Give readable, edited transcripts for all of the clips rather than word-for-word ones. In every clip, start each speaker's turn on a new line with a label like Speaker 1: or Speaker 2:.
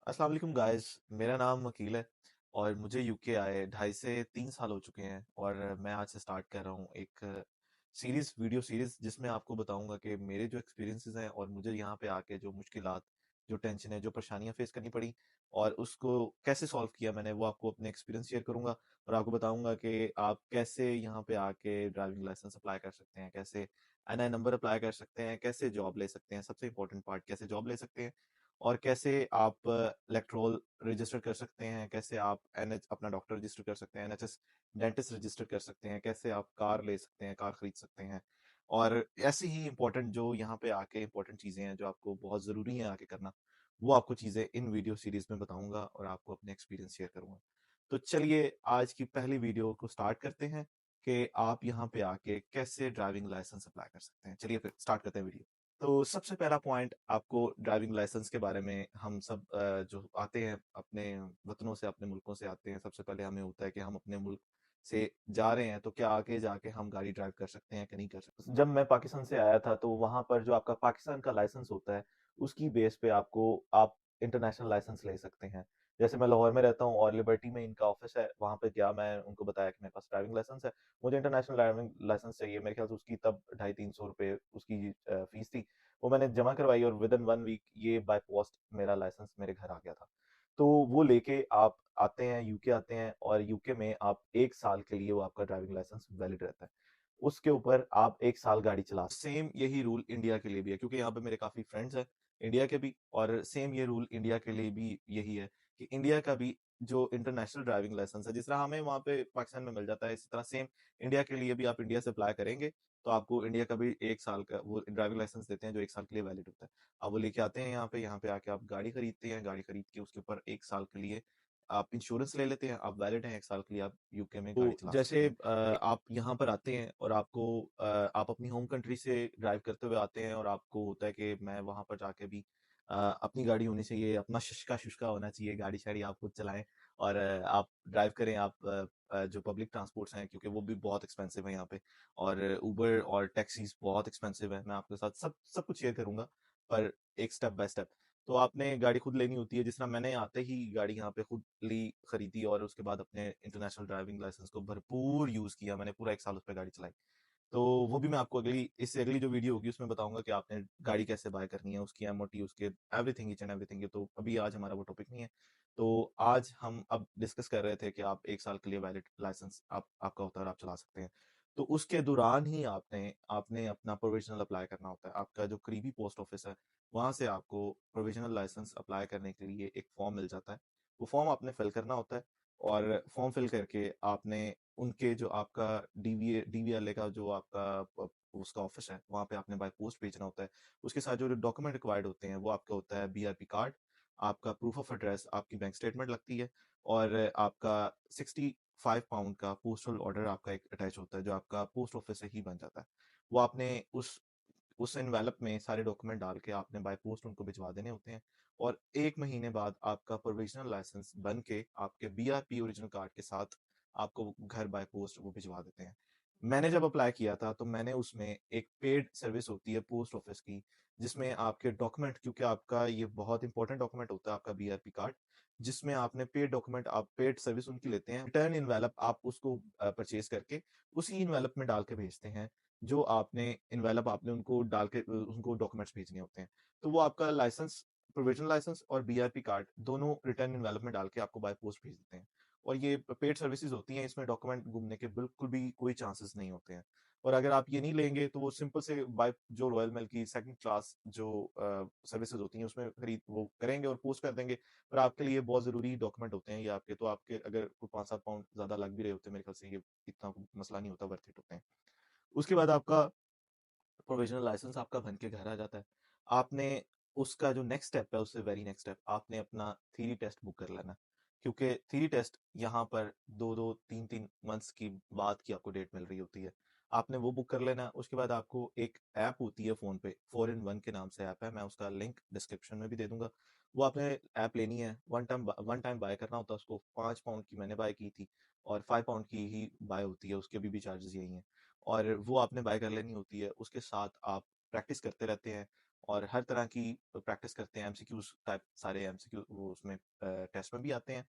Speaker 1: अस्सलाम वालेकुम गाइस। मेरा नाम अकील है और मुझे यूके आए 2.5 से 3 साल हो चुके हैं। और मैं आज से स्टार्ट कर रहा हूँ एक वीडियो सीरीज जिसमें आपको बताऊंगा कि मेरे जो एक्सपीरियंसेस हैं और मुझे यहाँ पे आके जो मुश्किलात, जो टेंशन है, जो परेशानियां फेस करनी पड़ी और उसको कैसे सॉल्व किया मैंने, वो आपको अपने एक्सपीरियंस शेयर करूंगा। और आपको बताऊंगा कि आप कैसे यहाँ पे आके ड्राइविंग लाइसेंस अप्लाई कर सकते हैं, कैसे एनआई नंबर अप्लाई कर सकते हैं, कैसे जॉब ले सकते हैं, सबसे इंपॉर्टेंट पार्ट कैसे जॉब ले सकते हैं, और कैसे आप इलेक्ट्रोल रजिस्टर कर सकते हैं, कैसे आप एनएच अपना डॉक्टर रजिस्टर कर सकते हैं, एनएचएस डेंटिस्ट रजिस्टर कर सकते हैं, कैसे आप कार ले सकते हैं, कार खरीद सकते हैं। और ऐसी ही इंपॉर्टेंट जो यहाँ पे आके इंपॉर्टेंट चीजें हैं जो आपको बहुत जरूरी है आके करना, वो आपको चीजें इन वीडियो सीरीज में बताऊंगा और आपको अपने एक्सपीरियंस शेयर करूंगा। तो चलिए आज की पहली वीडियो को स्टार्ट करते हैं कि आप यहाँ पे आके कैसे ड्राइविंग लाइसेंस अप्लाई कर सकते हैं। चलिए फिर स्टार्ट करते हैं वीडियो। तो सबसे पहला पॉइंट आपको ड्राइविंग लाइसेंस के बारे में, हम सब जो आते हैं अपने वतनों से, अपने मुल्कों से आते हैं, सबसे पहले हमें होता है कि हम अपने मुल्क से जा रहे हैं तो क्या आगे जाके हम गाड़ी ड्राइव कर सकते हैं कि नहीं कर सकते। जब मैं पाकिस्तान से आया था तो वहां पर जो आपका पाकिस्तान का लाइसेंस होता है उसकी बेस पे आप इंटरनेशनल लाइसेंस ले सकते हैं। जैसे मैं लाहौर में रहता हूँ और लिबर्टी में इनका ऑफिस है, वहां पे गया, मैं उनको बताया कि मेरे पास ड्राइविंग लाइसेंस है, मुझे इंटरनेशनल ड्राइविंग लाइसेंस चाहिए। मेरे ख्याल से उसकी तब 250-300 रुपये उसकी फीस थी। वो मैंने जमा करवाई और विद इन 1 वीक ये बाय पोस्ट मेरा लाइसेंस मेरे घर आ गया था। तो वो लेके आप आते हैं, यूके आते हैं, और यूके में आप 1 साल के लिए वो आपका ड्राइविंग लाइसेंस वैलिड रहता है। उसके ऊपर आप 1 साल गाड़ी चला। सेम यही रूल इंडिया के लिए भी है, क्योंकि यहाँ पे मेरे काफी फ्रेंड्स हैं इंडिया के भी, और सेम ये रूल इंडिया के लिए भी यही है कि इंडिया का भी जो इंटरनेशनल ड्राइविंग लाइसेंस है, जिस तरह हमें वहाँ पे पाकिस्तान में मिल जाता है, इसी तरह सेम इंडिया के लिए भी आप इंडिया से अप्लाई करेंगे तो आपको इंडिया का भी 1 साल का वो ड्राइविंग लाइसेंस देते हैं जो 1 साल के लिए वैलिड होता है। आप वो लेके आते हैं यहाँ पे आके आप गाड़ी खरीदते हैं, गाड़ी खरीद के उसके ऊपर 1 साल के लिए आप इंश्योरेंस ले लेते हैं, आप वैलिड हैं 1 साल के लिए, आप यूके में गाड़ी
Speaker 2: तो
Speaker 1: चला सकते
Speaker 2: जैसे
Speaker 1: हैं। आप यहाँ पर आते हैं और आप अपनी होम कंट्री से ड्राइव करते हुए आते हैं और आपको होता है कि मैं वहां पर जाके भी अपनी गाड़ी होनी चाहिए, अपना शुष्का शुष्का होना चाहिए, गाड़ी शाड़ी आप खुद चलाएं और आप ड्राइव करें। आप जो पब्लिक ट्रांसपोर्ट्स हैं, क्योंकि वो भी बहुत एक्सपेंसिव है यहाँ पे, और उबर और टैक्सीज बहुत एक्सपेंसिव है, मैं आपके साथ सब सब कुछ शेयर करूंगा, पर एक स्टेप बाय स्टेप। तो आपने गाड़ी खुद लेनी होती है, जिस तरह मैंने आते ही गाड़ी यहाँ पे खुद ली, खरीदी, और उसके बाद अपने इंटरनेशनल ड्राइविंग लाइसेंस को भरपूर यूज किया। मैंने पूरा 1 साल उस पर गाड़ी चलाई। तो वो भी मैं आपको इससे अगली जो वीडियो होगी उसमें बताऊंगा कि आपने गाड़ी कैसे बाय करनी है, उसकी एमओटी, उसके एवरीथिंग, ईच एंड एवरीथिंग। तो अभी आज हमारा वो टॉपिक नहीं है। तो आज हम अब डिस्कस कर रहे थे कि आप 1 साल के लिए वैलिड लाइसेंस आपका होता है और आप चला सकते हैं। तो उसके दौरान ही आपने आपने अपना प्रोविजनल अप्लाई करना होता है। आपका जो करीबी पोस्ट ऑफिस है वहां से आपको प्रोविजनल लाइसेंस अप्लाई करने के लिए एक फॉर्म मिल जाता है। वो फॉर्म आपने फिल करना होता है, और फॉर्म फिल करके आपने उनके जो आपका डीवीएलए का जो आपका उसका ऑफिस है वहां पे आपने बाय पोस्ट भेजना होता है। उसके साथ जो डॉक्यूमेंट रिक्वायर्ड होते हैं वो आपका होता है बीआरपी कार्ड, आपका प्रूफ ऑफ एड्रेस, आपकी बैंक स्टेटमेंट लगती है, और आपका 65 पाउंड का पोस्टल ऑर्डर आपका एक अटैच होता है जो आपका पोस्ट ऑफिस से ही बन जाता है। वो आपने उस एनवेलप में सारे डॉक्यूमेंट डाल के आपने बाय पोस्ट उनको भिजवा देने होते हैं। और 1 महीने बाद आपका प्रोविजनल लाइसेंस बन के आपके बीआरपी ओरिजिनल कार्ड के साथ आपको घर बाय पोस्ट वो भिजवा देते हैं। मैंने जब अप्लाई किया था तो मैंने उसमें एक पेड सर्विस होती है पोस्ट ऑफिस की, जिसमें आपके डॉक्यूमेंट, क्योंकि आपका ये बहुत इंपॉर्टेंट डॉक्यूमेंट होता है आपका बीआरपी कार्ड, जिसमें आपने पेड डॉक्यूमेंट, आप पेड सर्विस उनकी लेते हैं, रिटर्न इनवेलप आप उसको परचेज करके उसी इनवेलप में डाल के भेजते हैं। जो आपने इनवेलप आपने उनको डाल के उनको डॉक्यूमेंट्स भेजने होते हैं। तो वो आपका लाइसेंस, प्रोविजनल लाइसेंस और बीआरपी कार्ड दोनों रिटर्न इनवेलप में डाल के आपको बाय पोस्ट भेज देते हैं। और ये पेड सर्विसेज होती हैं, इसमें डॉक्यूमेंट घूमने के बिल्कुल भी कोई चांसेस नहीं होते हैं। और अगर आप ये नहीं लेंगे तो वो सिंपल से बाय जो रॉयल मेल की सेकंड क्लास जो सर्विसेज होती हैं उसमें खरीद वो करेंगे और पोस्ट कर देंगे। पर आपके लिए बहुत जरूरी डॉक्यूमेंट होते हैं ये आपके, तो आपके अगर कोई 5-7 पाउंड ज्यादा लग भी रहे होते हैं, मेरे ख्याल से ये इतना मसला नहीं होता, वर्थ इट होते हैं। उसके बाद आपका प्रोविजनल लाइसेंस आपका बन के घर आ जाता है। आपने उसका जो नेक्स्ट स्टेप है, उससे वेरी नेक्स्ट स्टेप, आपने अपना थ्योरी टेस्ट बुक कर लेना, क्योंकि थ्योरी टेस्ट यहाँ पर 2-2 3-3 मंथ्स की बाद की आपको डेट मिल रही होती है। आपने वो बुक कर लेना। उसके बाद आपको एक ऐप होती है फोन पे, 4 in 1 के नाम से ऐप है, मैं उसका लिंक डिस्क्रिप्शन में भी दे दूंगा। वो आपने ऐप लेनी है, वन टाइम बाय करना होता है उसको। 5 पाउंड की मैंने बाय की थी, और 5 पाउंड की ही बाय होती है, उसके भी चार्जेस यही हैं। और वो आपने बाय कर लेनी होती है। उसके साथ आप प्रैक्टिस करते रहते हैं, और हर तरह की प्रैक्टिस करते हैं। एमसीक्यूज टाइप सारे एमसीक्यू वो उसमें टेस्ट में भी आते हैं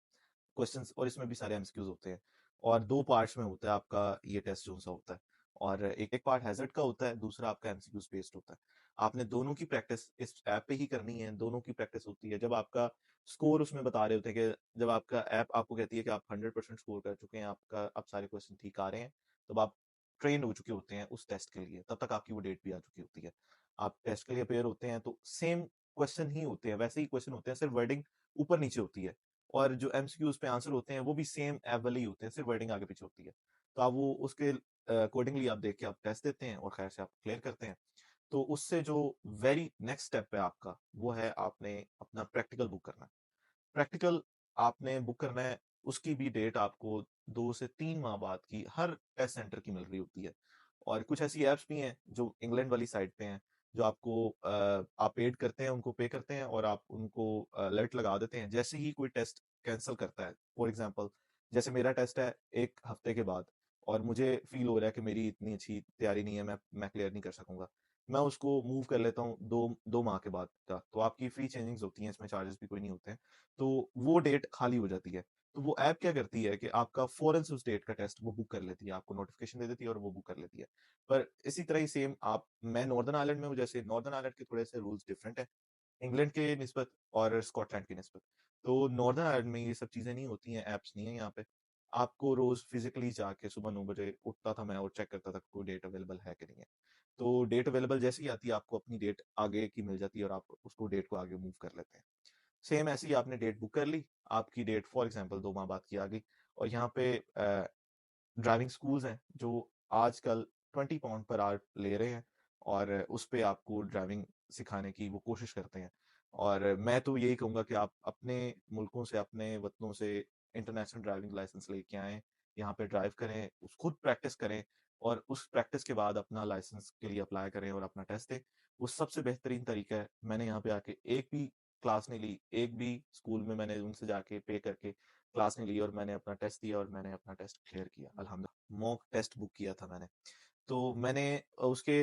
Speaker 1: क्वेश्चंस, और इसमें भी सारे एमसीक्यूज होते हैं। और दो पार्ट्स में होता है आपका ये टेस्ट जो सा होता है। और एक एक पार्ट हैजर्ड का होता है, दूसरा आपका एमसीक्यूज बेस्ड होता है। आपने दोनों की प्रैक्टिस इस ऐप पे ही करनी है, दोनों की प्रैक्टिस होती है। जब आपका स्कोर उसमें बता रहे होते हैं कि जब आपका ऐप आपको कहती है कि आप 100% स्कोर कर चुके हैं, आपका अब सारे क्वेश्चन ठीक आ रहे हैं, तब आप ट्रेन हो चुके होते हैं उस टेस्ट के लिए, तब तक आपकी वो डेट भी आ चुकी होती है। आप टेस्ट के लिए अपेयर होते हैं तो सेम क्वेश्चन ही होते हैं, वैसे ही क्वेश्चन होते हैं, सिर्फ वर्डिंग ऊपर नीचे होती है। और जो एमसीक्यूज पे आंसर होते हैं वो भी सेम ऐप वाले ही होते हैं, सिर्फ वर्डिंग आगे पीछे होती है। तो आप वो उसके अकॉर्डिंगली आप देख के आप टेस्ट देते हैं और खैर से आप क्लियर करते हैं। तो उससे जो वेरी नेक्स्ट स्टेप है आपका, वो है आपने अपना प्रैक्टिकल बुक करना है। प्रैक्टिकल आपने बुक करना है, उसकी भी डेट आपको 2 से 3 माह बाद की हर टेस्ट सेंटर की मिल रही होती है। और कुछ ऐसी ऐप्स भी हैं जो इंग्लैंड वाली साइड पे हैं, जो आपको आप पेड करते हैं, उनको पे करते हैं और आप उनको अलर्ट लगा देते हैं जैसे ही कोई टेस्ट कैंसिल करता है। फॉर एग्जांपल, जैसे मेरा टेस्ट है 1 हफ्ते के बाद और मुझे फील हो रहा है कि मेरी इतनी अच्छी तैयारी नहीं है, मैं क्लियर नहीं कर सकूंगा, मैं उसको मूव कर लेता हूँ 2 माह के बाद का। तो आपकी फ्री चेंजिंग्स होती हैं, इसमें चार्जेस भी कोई नहीं होते हैं। तो वो डेट खाली हो जाती है। तो वो ऐप क्या करती है कि आपका फौरन से उस डेट का टेस्ट वो बुक कर लेती है, आपको नोटिफिकेशन दे देती है और वो बुक कर लेती है। पर इसी तरह ही सेम आप मैं नॉर्दर्न आयरलैंड में हूँ, जैसे नॉर्दर्न आयरलैंड के थोड़े से रूल्स डिफरेंट है इंग्लैंड के निस्बत और स्कॉटलैंड की निस्बत। तो नॉर्दर्न आयरलैंड में ये सब चीजें नहीं होती हैं, ऐप्स नहीं है यहाँ पे। आपको रोज फिजिकली जाके सुबह 9 बजे उठता था मैं और चेक करता था कोई डेट अवेलेबल है कि नहीं है। तो डेट अवेलेबल जैसे ही आती है आपको अपनी डेट आगे की मिल जाती है और आप उसको डेट को आगे मूव कर लेते हैं। सेम ऐसे ही आपने डेट बुक कर ली, आपकी डेट फॉर एग्जांपल 2 माह बाद की आ गई। और यहाँ पे ड्राइविंग स्कूल्स हैं जो आजकल 20 पाउंड पर आवर ले रहे हैं और उस पे आपको ड्राइविंग सिखाने की वो कोशिश करते हैं। और मैं तो यही कहूँगा कि आप अपने मुल्कों से, अपने वतनों से इंटरनेशनल ड्राइविंग लाइसेंस लेके आएँ, यहाँ पे ड्राइव करें, खुद प्रैक्टिस करें और उस प्रैक्टिस के बाद अपना लाइसेंस के लिए अप्लाई करें और अपना टेस्ट दें। वो सबसे बेहतरीन तरीका है। मैंने यहाँ पे आके एक भी क्लास नहीं ली, एक भी स्कूल में मैंने उनसे जाके पे करके क्लास नहीं ली, और मैंने अपना टेस्ट दिया और मैंने अपना टेस्ट क्लियर किया अल्हम्दुलिल्लाह। मॉक टेस्ट बुक किया था मैंने। तो मैंने उसके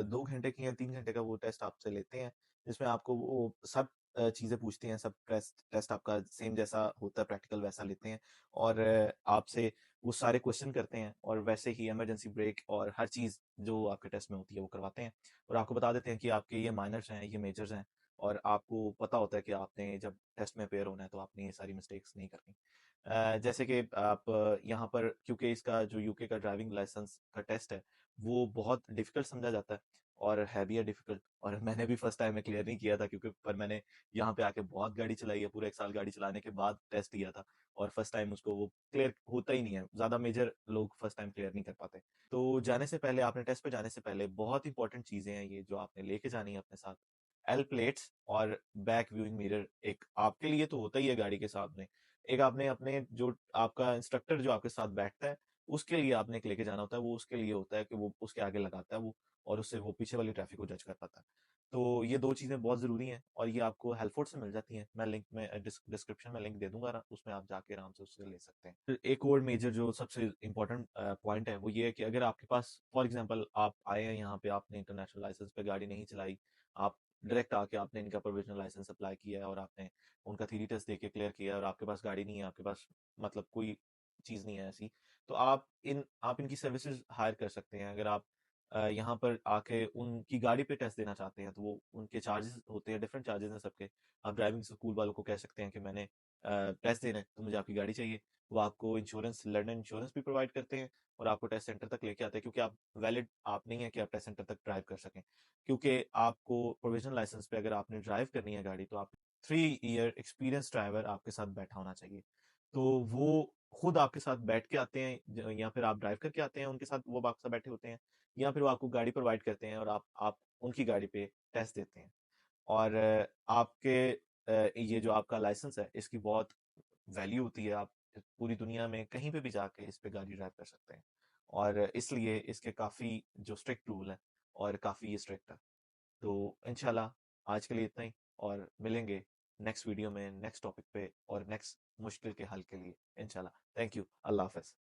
Speaker 1: 2 घंटे की या 3 घंटे का वो टेस्ट आपसे लेते हैं, जिसमें आपको वो सब चीजें पूछती हैं, सब टेस्ट टेस्ट आपका सेम जैसा होता है प्रैक्टिकल वैसा लेते हैं। और आपसे वो सारे क्वेश्चन करते हैं और वैसे ही इमरजेंसी ब्रेक और हर चीज जो आपके टेस्ट में होती है वो करवाते हैं। और आपको बता देते हैं कि आपके ये माइनर्स हैं, ये मेजर्स हैं। और आपको पता होता है कि आपने जब टेस्ट में अपेयर होना है तो आपने ये सारी मिस्टेक्स नहीं करनी। जैसे कि आप यहाँ पर, क्योंकि इसका जो यूके का ड्राइविंग लाइसेंस का टेस्ट है वो बहुत डिफिकल्ट समझा जाता है और है भी है डिफिकल्ट। और मैंने भी फर्स्ट टाइम में क्लियर नहीं किया था, क्योंकि पर मैंने यहाँ पे आके बहुत गाड़ी चलाई है, पूरे 1 साल गाड़ी चलाने के बाद टेस्ट दिया था। और फर्स्ट टाइम उसको वो क्लियर होता ही नहीं है, ज्यादा मेजर लोग फर्स्ट टाइम क्लियर नहीं कर पाते। तो जाने से पहले, आपने टेस्ट पे जाने से पहले बहुत इंपॉर्टेंट चीजें हैं ये जो आपने लेके जानी है अपने साथ। एल प्लेट्स और बैक व्यूइंग मिरर एक आपके लिए तो होता ही है गाड़ी के सामने, एक आपने अपने जो आपका इंस्ट्रक्टर जो आपके साथ बैठता है उसके लिए आपने एक लेके जाना होता है। वो उसके लिए होता है कि वो उसके आगे लगाता है वो, और उससे वो पीछे वाली ट्रैफिक को जज कर पाता है। तो ये 2 चीज़ें बहुत ज़रूरी हैं और ये आपको हेल्पफुल से मिल जाती हैं। मैं लिंक में डिस्क्रिप्शन में लिंक दे दूँगा ना, उसमें आप जाके आराम से उससे ले सकते हैं। फिर एक और मेजर जो सबसे इम्पोर्टेंट पॉइंट है वो ये है कि अगर आपके पास फॉर एग्ज़ाम्पल आप आए हैं यहाँ पे, आपने इंटरनेशनल लाइसेंस पे गाड़ी नहीं चलाई, आप डायरेक्ट आके आपने इनका प्रोविजनल लाइसेंस अप्लाई किया है और आपने उनका थ्योरी टेस्ट देके क्लियर किया है और आपके पास गाड़ी नहीं है, आपके पास मतलब कोई चीज़ नहीं है ऐसी, तो आप इनकी सर्विसेज हायर कर सकते हैं। अगर आप यहाँ पर आके उनकी गाड़ी पे टेस्ट देना चाहते हैं तो वो उनके चार्जेस होते हैं, डिफरेंट चार्जेस हैं सबके। आप ड्राइविंग स्कूल वालों को कह सकते हैं कि मैंने टेस्ट देना है तो मुझे आपकी गाड़ी चाहिए। वो आपको इंश्योरेंस, लंदन इंश्योरेंस भी प्रोवाइड करते हैं और आपको टेस्ट सेंटर तक लेके आते हैं, क्योंकि आप वैलिड आप नहीं है कि आप टेस्ट सेंटर तक ड्राइव कर सकें। क्योंकि आपको प्रोविजनल लाइसेंस पे अगर आपने ड्राइव करनी है गाड़ी तो आप 3 ईयर एक्सपीरियंस ड्राइवर आपके साथ बैठा होना चाहिए। तो वो खुद आपके साथ बैठ के आते हैं, या फिर आप ड्राइव करके आते हैं उनके साथ, वो आपके साथ बैठे होते हैं, या फिर वो आपको गाड़ी प्रोवाइड करते हैं और आप उनकी गाड़ी पे टेस्ट देते हैं। और आपके ये जो आपका लाइसेंस है इसकी बहुत वैल्यू होती है। आप पूरी दुनिया में कहीं पे भी जाके इस पे गाड़ी ड्राइव कर सकते हैं। और इसलिए इसके काफ़ी जो स्ट्रिक्ट रूल है और काफ़ी स्ट्रिक्ट है। तो इंशाल्लाह आज के लिए इतना ही, और मिलेंगे नेक्स्ट वीडियो में नेक्स्ट टॉपिक पे और नेक्स्ट मुश्किल के हल के लिए इंशाल्लाह। Thank you. अल्लाह हाफ़िज़।